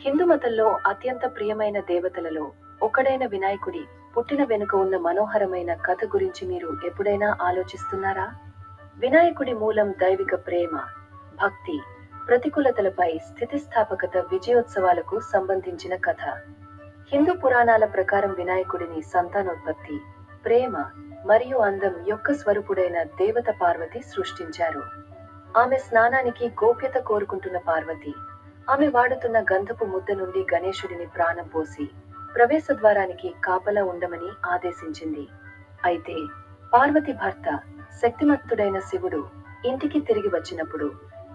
హిందూ మతంలో అత్యంత ప్రియమైన దేవతలలో ఒకడైన వినాయకుడి పుట్టిన వెనుక ఉన్న మనోహరమైన కథ గురించి మీరు ఎప్పుడైనా ఆలోచిస్తున్నారా? వినాయకుడి మూలం దైవిక ప్రేమ, భక్తి, ప్రతికూలతలపై స్థితిస్థాపకత విజయోత్సవాలకు సంబంధించిన కథ. హిందూ పురాణాల ప్రకారం వినాయకుడిని సంతానోత్పత్తి, ప్రేమ మరియు అందం యొక్క స్వరూపుడైన దేవత పార్వతి సృష్టించారు. ఆమె స్నానానికి గోప్యత కోరుకుంటున్న పార్వతి, ఆమె వాడుతున్న గంధపు ముద్ద నుండి గణేశుడిని ప్రాణం పోసి ప్రవేశద్వారానికి కాపలా ఉండమని ఆదేశించింది. అయితే పార్వతి భర్త, శక్తిమంతుడైన శివుడు ఇంటికి తిరిగి వచ్చినప్పుడు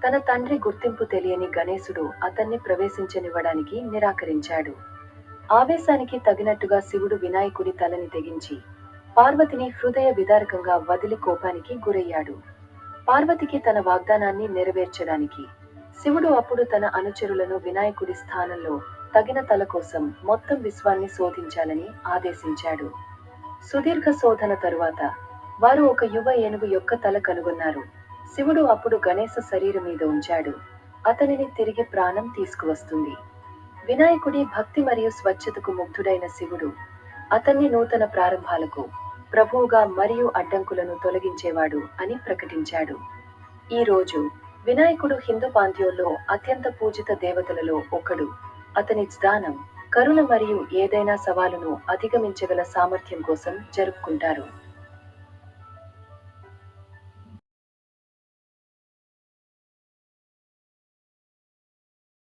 తన తండ్రి గుర్తింపు తెలియని గణేశుడు అతన్ని ప్రవేశించనివ్వడానికి నిరాకరించాడు. ఆవేశానికి తగినట్టుగా శివుడు వినాయకుడి తలని తెగించి పార్వతిని హృదయ విదారకంగా వదిలి కోపానికి గురయ్యాడు. పార్వతికి తన వాగ్దానాన్ని నెరవేర్చడానికి శివుడు అప్పుడు తన అనుచరులను వినాయకుడి స్థానంలో తగిన తల కోసం మొత్తం విశ్వాన్ని శోధించాలని ఆదేశించాడు. సుదీర్ఘ శోధన తరువాత వారు ఒక యువ ఏనుగు యొక్క తల కనుగొన్నారు. శివుడు అప్పుడు గణేశ శరీరం మీద ఉంచాడు. అతనిని తిరిగి ప్రాణం తీసుకువస్తుంది. వినాయకుడి భక్తి మరియు స్వచ్ఛతకు ముగ్ధుడైన శివుడు అతన్ని నూతన ప్రారంభాలకు ప్రభువుగా మరియు అడ్డంకులను తొలగించేవాడు అని ప్రకటించాడు. ఈ రోజు వినాయకుడు హిందూ పాంథియోన్లో అత్యంత పూజిత దేవతలలో ఒకడు. అతని జ్ఞానం, కరుణ మరియు ఏదైనా సవాలును అధిగమించగల సామర్థ్యం కోసం జరుపుకుంటారు.